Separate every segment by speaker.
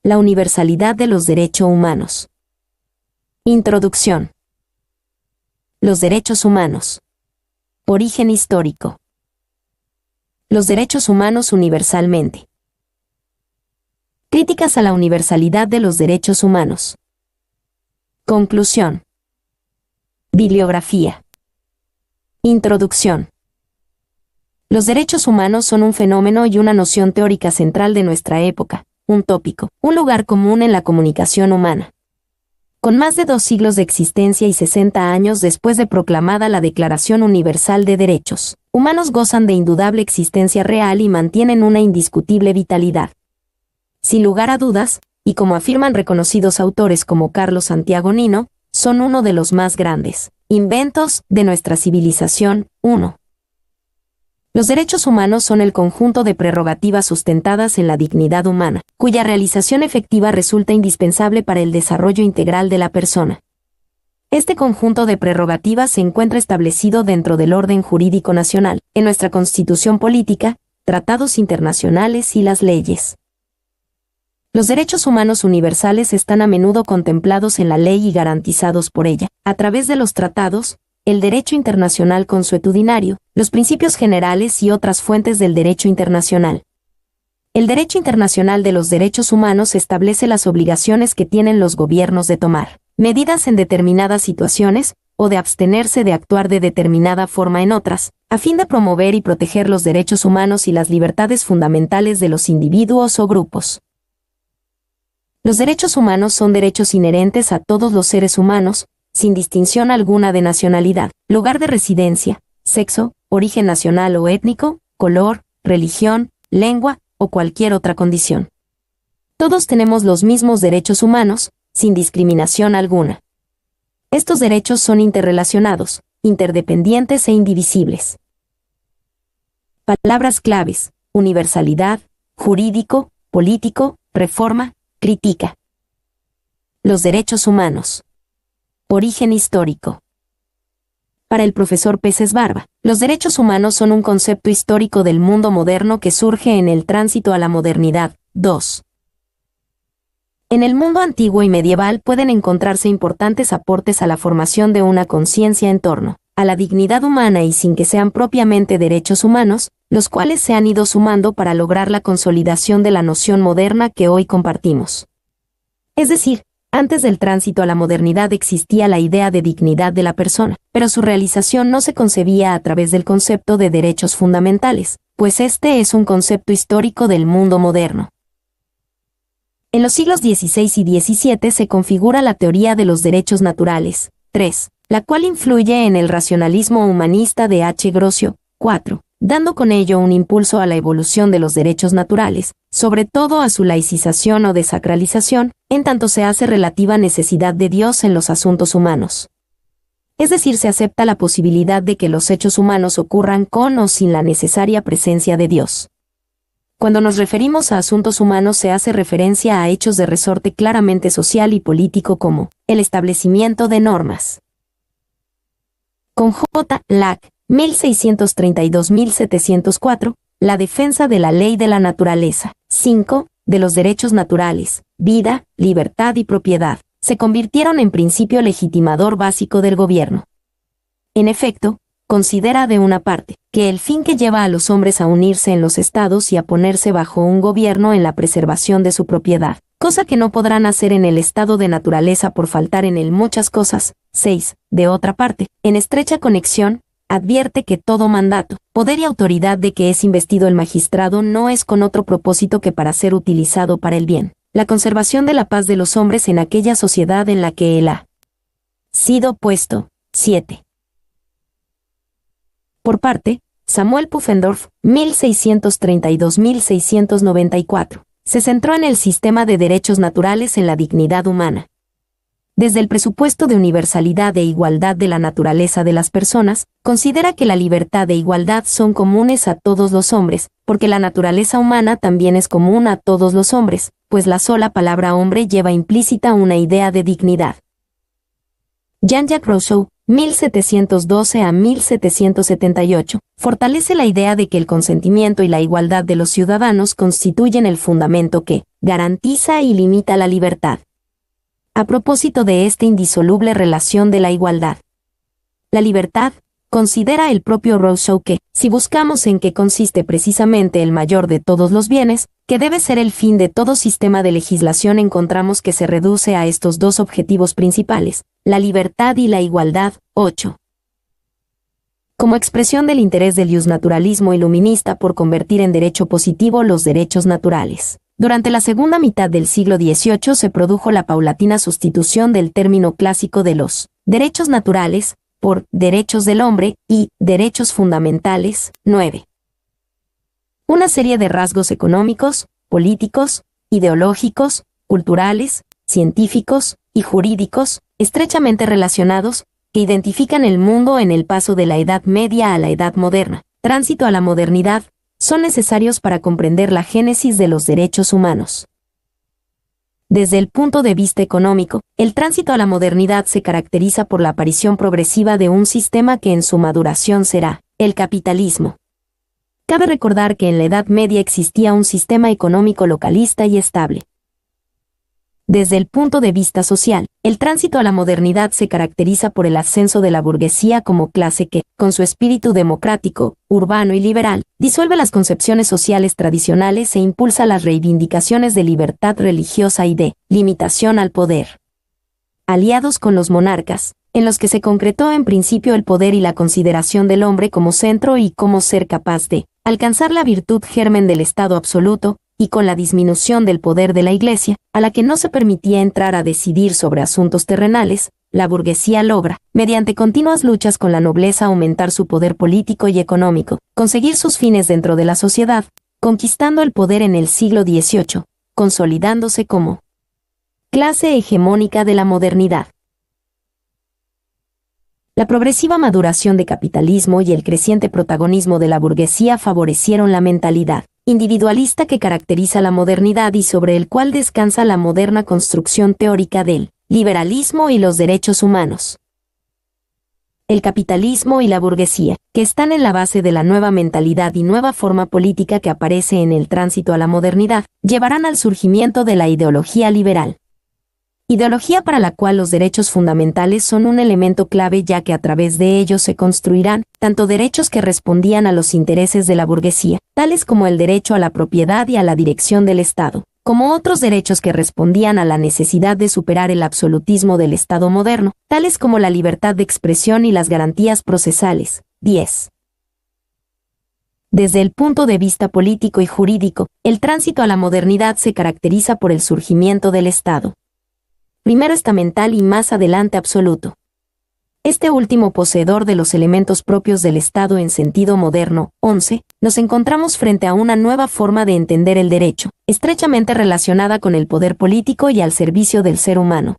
Speaker 1: La universalidad de los derechos humanos. Introducción. Los derechos humanos. Origen histórico. Los derechos humanos universalmente. Críticas a la universalidad de los derechos humanos. Conclusión. Bibliografía. Introducción. Los derechos humanos son un fenómeno y una noción teórica central de nuestra época, un tópico, un lugar común en la comunicación humana. Con más de 2 siglos de existencia y 60 años después de proclamada la Declaración Universal de Derechos Humanos, gozan de indudable existencia real y mantienen una indiscutible vitalidad. Sin lugar a dudas, y como afirman reconocidos autores como Carlos Santiago Nino, son uno de los más grandes inventos de nuestra civilización. 1. Los derechos humanos son el conjunto de prerrogativas sustentadas en la dignidad humana, cuya realización efectiva resulta indispensable para el desarrollo integral de la persona. Este conjunto de prerrogativas se encuentra establecido dentro del orden jurídico nacional, en nuestra Constitución política, tratados internacionales y las leyes. Los derechos humanos universales están a menudo contemplados en la ley y garantizados por ella, a través de los tratados, el derecho internacional consuetudinario, los principios generales y otras fuentes del derecho internacional. El derecho internacional de los derechos humanos establece las obligaciones que tienen los gobiernos de tomar medidas en determinadas situaciones, o de abstenerse de actuar de determinada forma en otras, a fin de promover y proteger los derechos humanos y las libertades fundamentales de los individuos o grupos. Los derechos humanos son derechos inherentes a todos los seres humanos, sin distinción alguna de nacionalidad, lugar de residencia, sexo, origen nacional o étnico, color, religión, lengua o cualquier otra condición. Todos tenemos los mismos derechos humanos, sin discriminación alguna. Estos derechos son interrelacionados, interdependientes e indivisibles. Palabras claves: universalidad, jurídico, político, reforma, crítica. Los derechos humanos. Origen histórico. Para el profesor Peces Barba, los derechos humanos son un concepto histórico del mundo moderno que surge en el tránsito a la modernidad. 2. En el mundo antiguo y medieval pueden encontrarse importantes aportes a la formación de una conciencia en torno a la dignidad humana y sin que sean propiamente derechos humanos, los cuales se han ido sumando para lograr la consolidación de la noción moderna que hoy compartimos. Es decir, antes del tránsito a la modernidad existía la idea de dignidad de la persona, pero su realización no se concebía a través del concepto de derechos fundamentales, pues este es un concepto histórico del mundo moderno. En los siglos XVI y XVII se configura la teoría de los derechos naturales. 3. La cual influye en el racionalismo humanista de H. Grocio. 4. Dando con ello un impulso a la evolución de los derechos naturales, sobre todo a su laicización o desacralización, en tanto se hace relativa necesidad de Dios en los asuntos humanos. Es decir, se acepta la posibilidad de que los hechos humanos ocurran con o sin la necesaria presencia de Dios. Cuando nos referimos a asuntos humanos se hace referencia a hechos de resorte claramente social y político como el establecimiento de normas. Con J. Lacq, 1632-1704, la defensa de la ley de la naturaleza. 5. De los derechos naturales, vida, libertad y propiedad, se convirtieron en principio legitimador básico del gobierno. En efecto, considera de una parte, que el fin que lleva a los hombres a unirse en los estados y a ponerse bajo un gobierno en la preservación de su propiedad, cosa que no podrán hacer en el estado de naturaleza por faltar en él muchas cosas. 6. De otra parte, en estrecha conexión, advierte que todo mandato, poder y autoridad de que es investido el magistrado no es con otro propósito que para ser utilizado para el bien, la conservación de la paz de los hombres en aquella sociedad en la que él ha sido puesto. 7. Por parte, Samuel Pufendorf, 1632-1694, se centró en el sistema de derechos naturales en la dignidad humana. Desde el presupuesto de universalidad e igualdad de la naturaleza de las personas, considera que la libertad e igualdad son comunes a todos los hombres, porque la naturaleza humana también es común a todos los hombres, pues la sola palabra hombre lleva implícita una idea de dignidad. Jean-Jacques Rousseau, 1712 a 1778, fortalece la idea de que el consentimiento y la igualdad de los ciudadanos constituyen el fundamento que garantiza y limita la libertad. A propósito de esta indisoluble relación de la igualdad, la libertad, considera el propio Rousseau que, si buscamos en qué consiste precisamente el mayor de todos los bienes, que debe ser el fin de todo sistema de legislación, encontramos que se reduce a estos dos objetivos principales, la libertad y la igualdad. 8. Como expresión del interés del justnaturalismo iluminista por convertir en derecho positivo los derechos naturales. Durante la segunda mitad del siglo XVIII se produjo la paulatina sustitución del término clásico de los derechos naturales por derechos del hombre y derechos fundamentales. 9. Una serie de rasgos económicos, políticos, ideológicos, culturales, científicos y jurídicos, estrechamente relacionados, que identifican el mundo en el paso de la Edad Media a la Edad Moderna, tránsito a la modernidad, son necesarios para comprender la génesis de los derechos humanos. Desde el punto de vista económico, el tránsito a la modernidad se caracteriza por la aparición progresiva de un sistema que en su maduración será el capitalismo. Cabe recordar que en la Edad Media existía un sistema económico localista y estable. Desde el punto de vista social, el tránsito a la modernidad se caracteriza por el ascenso de la burguesía como clase que, con su espíritu democrático, urbano y liberal, disuelve las concepciones sociales tradicionales e impulsa las reivindicaciones de libertad religiosa y de limitación al poder. Aliados con los monarcas, en los que se concretó en principio el poder y la consideración del hombre como centro y como ser capaz de alcanzar la virtud germen del Estado absoluto, y con la disminución del poder de la Iglesia, a la que no se permitía entrar a decidir sobre asuntos terrenales, la burguesía logra, mediante continuas luchas con la nobleza, aumentar su poder político y económico, conseguir sus fines dentro de la sociedad, conquistando el poder en el siglo XVIII, consolidándose como clase hegemónica de la modernidad. La progresiva maduración de capitalismo y el creciente protagonismo de la burguesía favorecieron la mentalidad individualista que caracteriza la modernidad y sobre el cual descansa la moderna construcción teórica del liberalismo y los derechos humanos. El capitalismo y la burguesía, que están en la base de la nueva mentalidad y nueva forma política que aparece en el tránsito a la modernidad, llevarán al surgimiento de la ideología liberal. Ideología para la cual los derechos fundamentales son un elemento clave, ya que a través de ellos se construirán tanto derechos que respondían a los intereses de la burguesía, tales como el derecho a la propiedad y a la dirección del Estado, como otros derechos que respondían a la necesidad de superar el absolutismo del Estado moderno, tales como la libertad de expresión y las garantías procesales. 10. Desde el punto de vista político y jurídico, el tránsito a la modernidad se caracteriza por el surgimiento del Estado. Primero estamental y más adelante absoluto. Este último poseedor de los elementos propios del Estado en sentido moderno. 11. Nos encontramos frente a una nueva forma de entender el derecho, estrechamente relacionada con el poder político y al servicio del ser humano.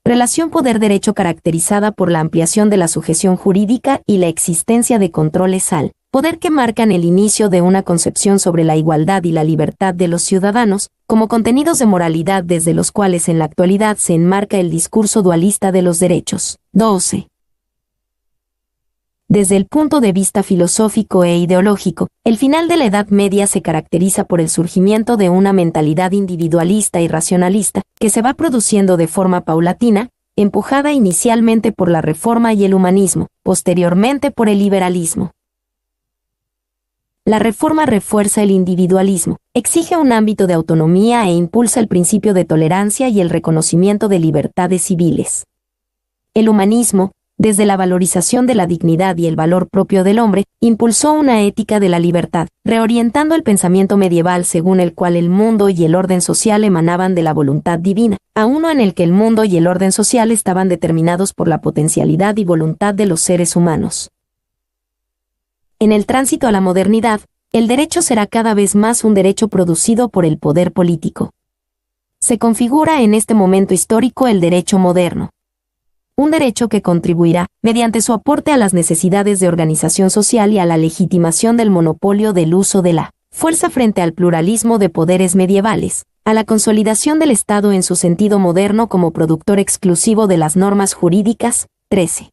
Speaker 1: Relación poder-derecho caracterizada por la ampliación de la sujeción jurídica y la existencia de controles al poder que marcan el inicio de una concepción sobre la igualdad y la libertad de los ciudadanos, como contenidos de moralidad desde los cuales en la actualidad se enmarca el discurso dualista de los derechos. 12. Desde el punto de vista filosófico e ideológico, el final de la Edad Media se caracteriza por el surgimiento de una mentalidad individualista y racionalista, que se va produciendo de forma paulatina, empujada inicialmente por la Reforma y el humanismo, posteriormente por el liberalismo. La Reforma refuerza el individualismo, exige un ámbito de autonomía e impulsa el principio de tolerancia y el reconocimiento de libertades civiles. El humanismo, desde la valorización de la dignidad y el valor propio del hombre, impulsó una ética de la libertad, reorientando el pensamiento medieval según el cual el mundo y el orden social emanaban de la voluntad divina, a uno en el que el mundo y el orden social estaban determinados por la potencialidad y voluntad de los seres humanos. En el tránsito a la modernidad, el derecho será cada vez más un derecho producido por el poder político. Se configura en este momento histórico el derecho moderno. Un derecho que contribuirá, mediante su aporte a las necesidades de organización social y a la legitimación del monopolio del uso de la fuerza frente al pluralismo de poderes medievales, a la consolidación del Estado en su sentido moderno como productor exclusivo de las normas jurídicas. 13.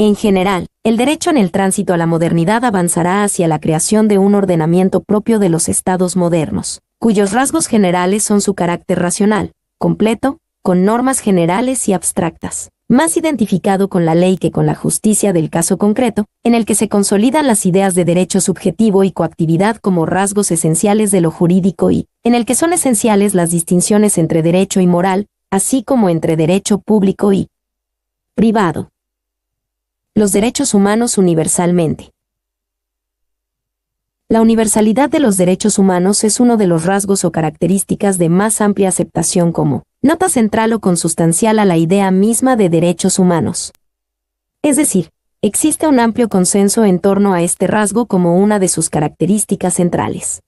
Speaker 1: En general, el derecho en el tránsito a la modernidad avanzará hacia la creación de un ordenamiento propio de los estados modernos, cuyos rasgos generales son su carácter racional, completo, con normas generales y abstractas, más identificado con la ley que con la justicia del caso concreto, en el que se consolidan las ideas de derecho subjetivo y coactividad como rasgos esenciales de lo jurídico y, en el que son esenciales las distinciones entre derecho y moral, así como entre derecho público y privado. Los derechos humanos universalmente. La universalidad de los derechos humanos es uno de los rasgos o características de más amplia aceptación como nota central o consustancial a la idea misma de derechos humanos. Es decir, existe un amplio consenso en torno a este rasgo como una de sus características centrales.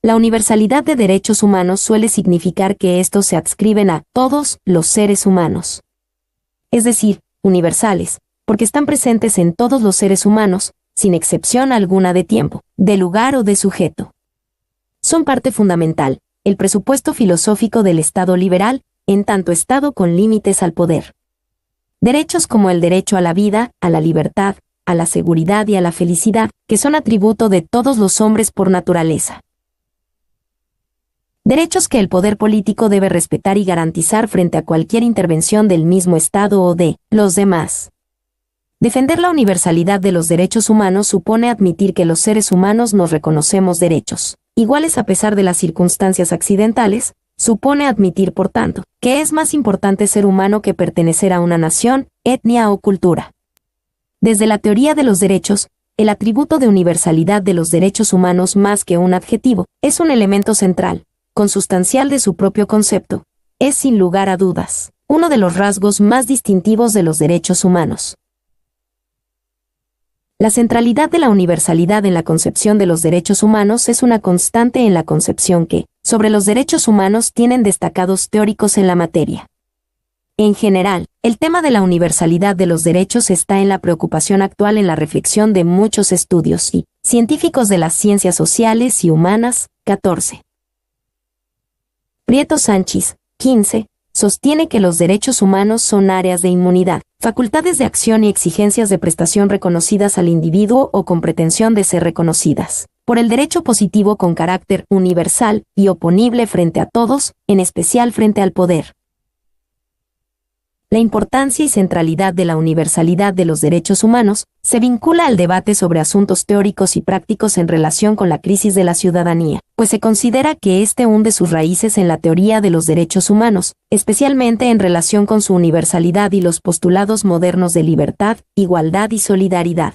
Speaker 1: La universalidad de derechos humanos suele significar que estos se adscriben a todos los seres humanos. Es decir, universales, porque están presentes en todos los seres humanos, sin excepción alguna de tiempo, de lugar o de sujeto. Son parte fundamental, el presupuesto filosófico del Estado liberal, en tanto Estado con límites al poder. Derechos como el derecho a la vida, a la libertad, a la seguridad y a la felicidad, que son atributo de todos los hombres por naturaleza. Derechos que el poder político debe respetar y garantizar frente a cualquier intervención del mismo Estado o de los demás. Defender la universalidad de los derechos humanos supone admitir que los seres humanos nos reconocemos derechos iguales a pesar de las circunstancias accidentales, supone admitir, por tanto, que es más importante ser humano que pertenecer a una nación, etnia o cultura. Desde la teoría de los derechos, el atributo de universalidad de los derechos humanos más que un adjetivo, es un elemento central, consustancial de su propio concepto, es sin lugar a dudas, uno de los rasgos más distintivos de los derechos humanos. La centralidad de la universalidad en la concepción de los derechos humanos es una constante en la concepción que, sobre los derechos humanos, tienen destacados teóricos en la materia. En general, el tema de la universalidad de los derechos está en la preocupación actual en la reflexión de muchos estudios y científicos de las ciencias sociales y humanas. 14. Prieto Sánchez, 15, sostiene que los derechos humanos son áreas de inmunidad, facultades de acción y exigencias de prestación reconocidas al individuo o con pretensión de ser reconocidas por el derecho positivo con carácter universal y oponible frente a todos, en especial frente al poder. La importancia y centralidad de la universalidad de los derechos humanos se vincula al debate sobre asuntos teóricos y prácticos en relación con la crisis de la ciudadanía, pues se considera que éste hunde sus raíces en la teoría de los derechos humanos, especialmente en relación con su universalidad y los postulados modernos de libertad, igualdad y solidaridad.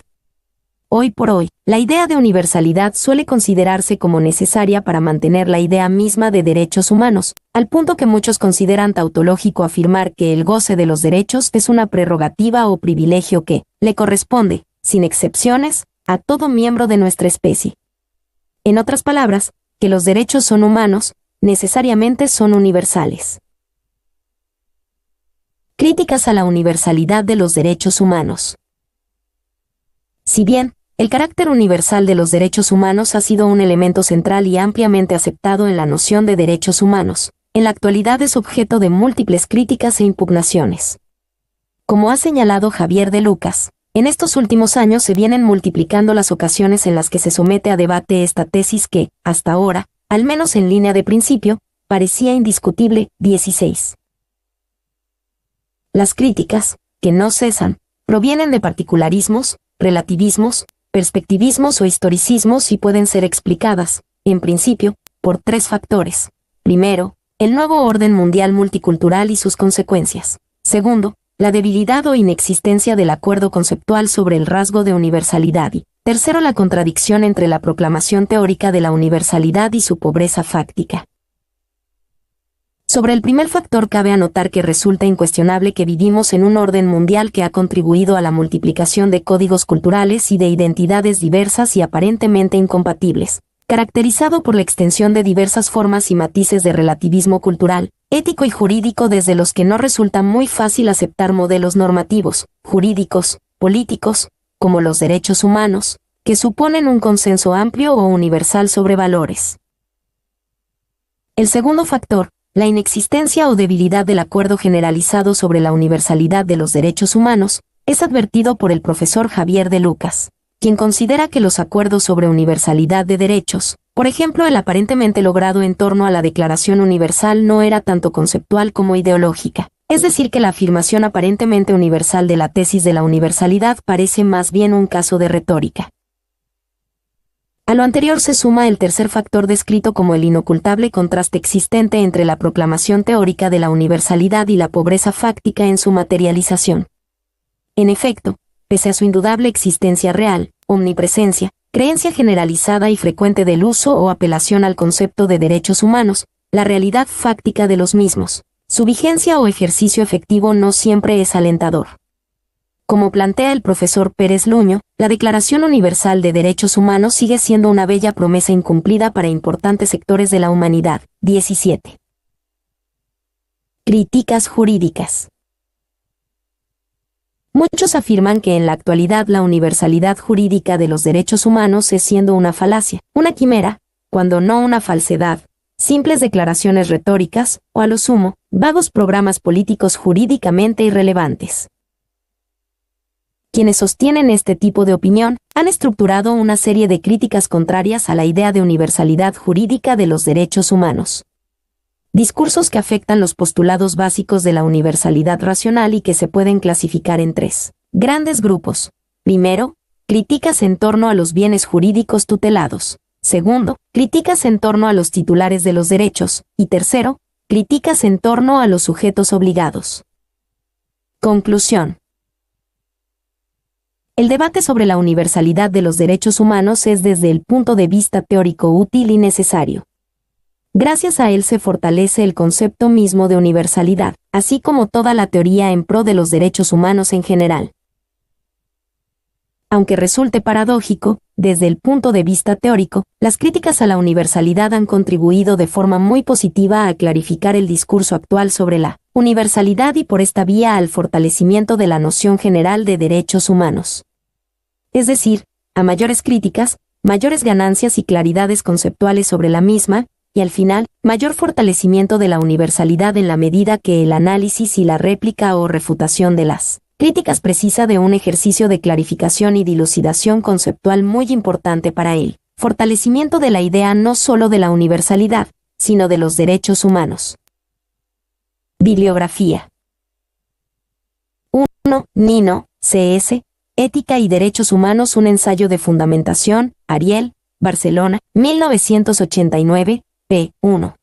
Speaker 1: Hoy por hoy, la idea de universalidad suele considerarse como necesaria para mantener la idea misma de derechos humanos, al punto que muchos consideran tautológico afirmar que el goce de los derechos es una prerrogativa o privilegio que le corresponde, sin excepciones, a todo miembro de nuestra especie. En otras palabras, que los derechos son humanos, necesariamente son universales. Críticas a la universalidad de los derechos humanos. Si bien, el carácter universal de los derechos humanos ha sido un elemento central y ampliamente aceptado en la noción de derechos humanos, en la actualidad es objeto de múltiples críticas e impugnaciones. Como ha señalado Javier de Lucas, en estos últimos años se vienen multiplicando las ocasiones en las que se somete a debate esta tesis que, hasta ahora, al menos en línea de principio, parecía indiscutible. 16. Las críticas, que no cesan, provienen de particularismos, relativismos, perspectivismos o historicismos y pueden ser explicadas, en principio, por tres factores. Primero, el nuevo orden mundial multicultural y sus consecuencias. Segundo, la debilidad o inexistencia del acuerdo conceptual sobre el rasgo de universalidad y, tercero, la contradicción entre la proclamación teórica de la universalidad y su pobreza fáctica. Sobre el primer factor cabe anotar que resulta incuestionable que vivimos en un orden mundial que ha contribuido a la multiplicación de códigos culturales y de identidades diversas y aparentemente incompatibles, caracterizado por la extensión de diversas formas y matices de relativismo cultural, ético y jurídico desde los que no resulta muy fácil aceptar modelos normativos, jurídicos, políticos, como los derechos humanos, que suponen un consenso amplio o universal sobre valores. El segundo factor, la inexistencia o debilidad del acuerdo generalizado sobre la universalidad de los derechos humanos, es advertido por el profesor Javier de Lucas, quien considera que los acuerdos sobre universalidad de derechos, por ejemplo el aparentemente logrado en torno a la Declaración Universal, no era tanto conceptual como ideológica. Es decir, que la afirmación aparentemente universal de la tesis de la universalidad parece más bien un caso de retórica. A lo anterior se suma el tercer factor descrito como el inocultable contraste existente entre la proclamación teórica de la universalidad y la pobreza fáctica en su materialización. En efecto, pese a su indudable existencia real, omnipresencia, creencia generalizada y frecuente del uso o apelación al concepto de derechos humanos, la realidad fáctica de los mismos, su vigencia o ejercicio efectivo no siempre es alentador. Como plantea el profesor Pérez Luño, la Declaración Universal de Derechos Humanos sigue siendo una bella promesa incumplida para importantes sectores de la humanidad. 17. Críticas jurídicas. Muchos afirman que en la actualidad la universalidad jurídica de los derechos humanos es siendo una falacia, una quimera, cuando no una falsedad, simples declaraciones retóricas, o a lo sumo, vagos programas políticos jurídicamente irrelevantes. Quienes sostienen este tipo de opinión han estructurado una serie de críticas contrarias a la idea de universalidad jurídica de los derechos humanos. Discursos que afectan los postulados básicos de la universalidad racional y que se pueden clasificar en tres grandes grupos. Primero, críticas en torno a los bienes jurídicos tutelados. Segundo, críticas en torno a los titulares de los derechos. Y tercero, críticas en torno a los sujetos obligados. Conclusión. El debate sobre la universalidad de los derechos humanos es desde el punto de vista teórico útil y necesario. Gracias a él se fortalece el concepto mismo de universalidad, así como toda la teoría en pro de los derechos humanos en general. Aunque resulte paradójico, desde el punto de vista teórico, las críticas a la universalidad han contribuido de forma muy positiva a clarificar el discurso actual sobre la universalidad y por esta vía al fortalecimiento de la noción general de derechos humanos. Es decir, a mayores críticas, mayores ganancias y claridades conceptuales sobre la misma, y al final, mayor fortalecimiento de la universalidad en la medida que el análisis y la réplica o refutación de las críticas precisa de un ejercicio de clarificación y dilucidación conceptual muy importante para él, fortalecimiento de la idea no solo de la universalidad, sino de los derechos humanos. Bibliografía. 1. Nino, C.S., Ética y Derechos Humanos, un ensayo de fundamentación, Ariel, Barcelona, 1989, p. 1.